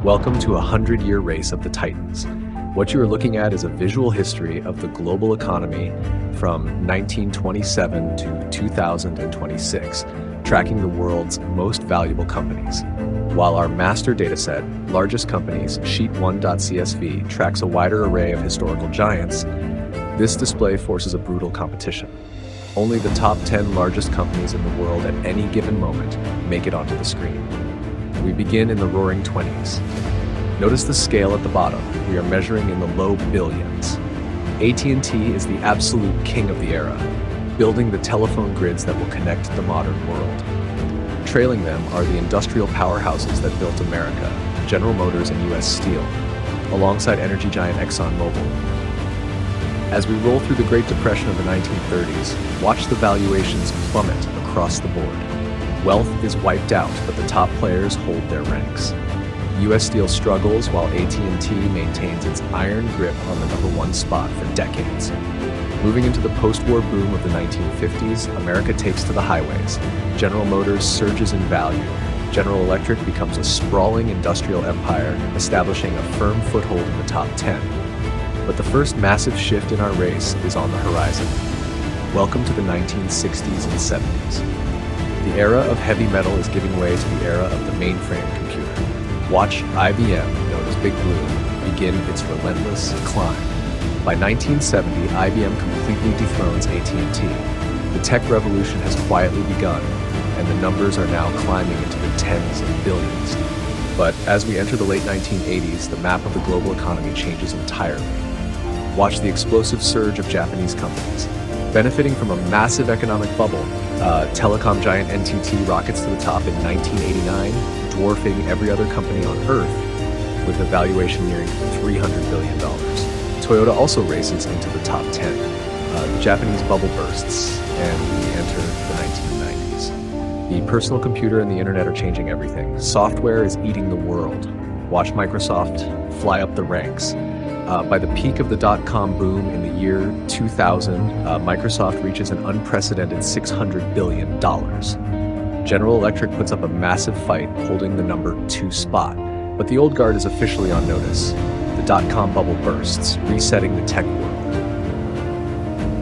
Welcome to a 100-year race of the Titans. What you are looking at is a visual history of the global economy from 1927 to 2026, tracking the world's most valuable companies. While our master dataset, Largest Companies, Sheet1.csv, tracks a wider array of historical giants, this display forces a brutal competition. Only the top 10 largest companies in the world at any given moment make it onto the screen. We begin in the roaring 20s. Notice the scale at the bottom. We are measuring in the low billions. AT&T is the absolute king of the era, building the telephone grids that will connect the modern world. Trailing them are the industrial powerhouses that built America, General Motors and US Steel, alongside energy giant Exxon Mobil. As we roll through the Great Depression of the 1930s, watch the valuations plummet across the board. Wealth is wiped out, but the top players hold their ranks. US Steel struggles while AT&T maintains its iron grip on the #1 spot for decades. Moving into the post-war boom of the 1950s, America takes to the highways. General Motors surges in value. General Electric becomes a sprawling industrial empire, establishing a firm foothold in the top 10. But the first massive shift in our race is on the horizon. Welcome to the 1960s and 70s. The era of heavy metal is giving way to the era of the mainframe computer. Watch IBM, known as Big Blue, begin its relentless climb. By 1970, IBM completely dethrones AT&T. The tech revolution has quietly begun, and the numbers are now climbing into the tens of billions. But as we enter the late 1980s, the map of the global economy changes entirely. Watch the explosive surge of Japanese companies. Benefiting from a massive economic bubble, telecom giant NTT rockets to the top in 1989, dwarfing every other company on Earth with a valuation nearing $300 billion. Toyota also races into the top 10. The Japanese bubble bursts, and we enter the 1990s. The personal computer and the internet are changing everything. Software is eating the world. Watch Microsoft fly up the ranks. By the peak of the dot-com boom in the year 2000, Microsoft reaches an unprecedented $600 billion. General Electric puts up a massive fight, holding the #2 spot. But the old guard is officially on notice. The dot-com bubble bursts, resetting the tech world.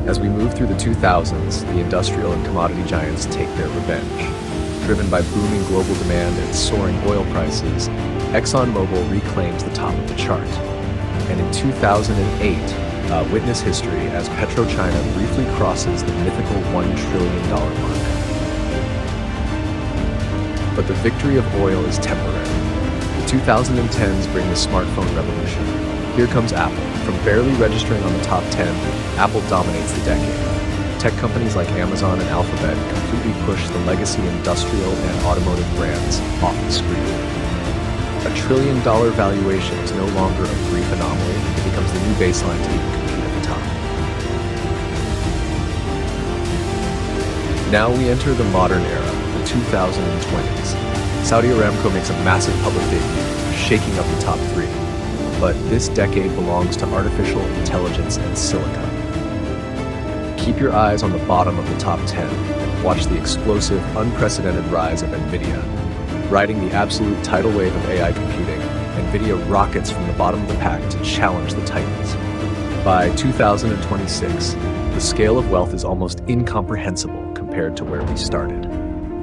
As we move through the 2000s, the industrial and commodity giants take their revenge. Driven by booming global demand and soaring oil prices, Exxon Mobil reclaims the top of the chart. And in 2008, witness history as PetroChina briefly crosses the mythical $1 trillion mark. But the victory of oil is temporary. The 2010s bring the smartphone revolution. Here comes Apple. From barely registering on the top 10, Apple dominates the decade. Tech companies like Amazon and Alphabet completely push the legacy industrial and automotive brands off the screen. A $1 trillion valuation is no longer a brief anomaly. It becomes the new baseline to even compete at the top. Now we enter the modern era, the 2020s. Saudi Aramco makes a massive public debut, shaking up the top 3. But this decade belongs to artificial intelligence and silicon. Keep your eyes on the bottom of the top 10. Watch the explosive, unprecedented rise of NVIDIA. Riding the absolute tidal wave of AI computing, NVIDIA rockets from the bottom of the pack to challenge the titans. By 2026, the scale of wealth is almost incomprehensible compared to where we started.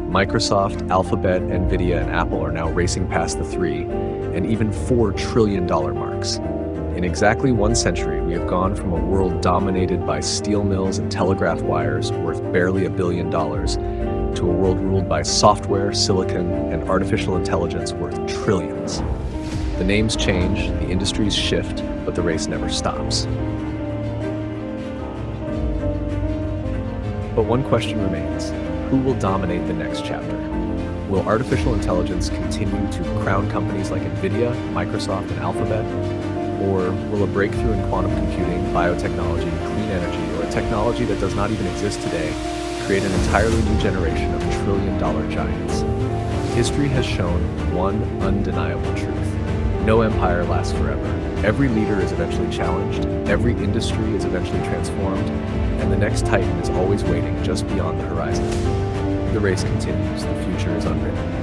Microsoft, Alphabet, NVIDIA, and Apple are now racing past the $3 and even $4 trillion marks. In exactly 1 century, we have gone from a world dominated by steel mills and telegraph wires worth barely $1 billion to a world ruled by software, silicon, and artificial intelligence worth trillions. The names change, the industries shift, but the race never stops. But one question remains: who will dominate the next chapter? Will artificial intelligence continue to crown companies like NVIDIA, Microsoft, and Alphabet? Or will a breakthrough in quantum computing, biotechnology, clean energy, or a technology that does not even exist today create an entirely new generation of trillion-dollar giants? History has shown one undeniable truth: no empire lasts forever. Every leader is eventually challenged, every industry is eventually transformed, and the next titan is always waiting just beyond the horizon. The race continues, the future is unwritten.